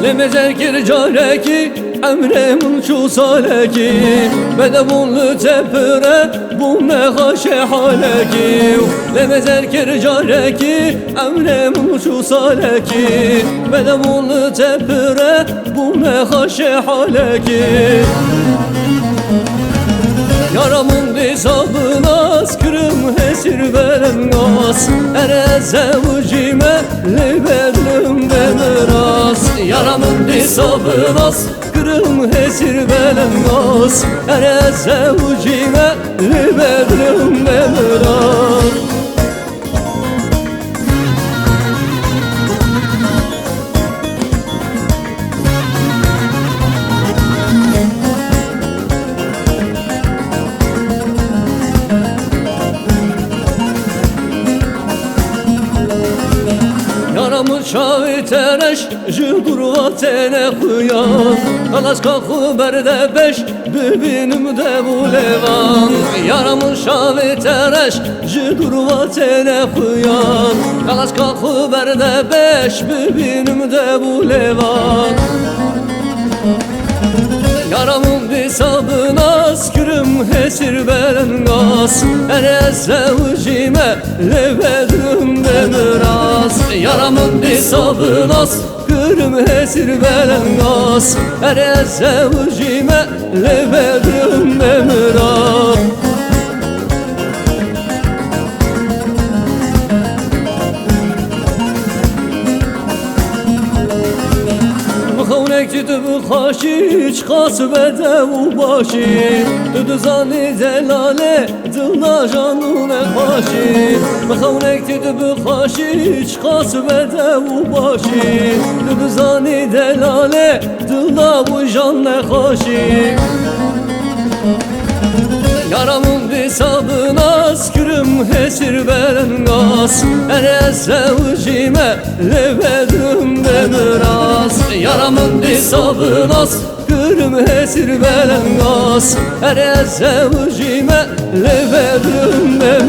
Lemezerkir careki emremun şu saleki Bedevunlu tepire bu mehaşe haleki Lemezerkir careki emremun şu saleki Bedevunlu tepire bu mehaşe haleki Yaramın hesabına askırım hesir veren gaz Ereze ucime libedlüm demiraz Yaramın hesabına askırım hesir veren gaz Ereze ucime libedlüm demiraz Yaramın şavi tereş, jüdur vatene kıyan Kalas kakı berde beş, bibinim de bu levan Yaramın şavi tereş, jüdur vatene kıyan Kalas kakı berde beş, bibinim de bu levan Yaramın hesabına askırım hesir veren gaz Ereze ucime levedüm demiraz Yaramın hesabına askırım hesir veren gaz Ereze ucime levedüm demiraz Mıhavnek cidib xaşi çıkas bede u başi Düdü zani zelale dılna janune xaşi Mıhavnek cidib xaşi çıkas bede u başi Düdü zani zelale dılna bu janne xaşi Yaramın hesabına askırım hesir veren gaz Ereze ucime levedüm demiraz Yaramın hesabına askırım hesir veren gaz Ereze ucime levedüm demiraz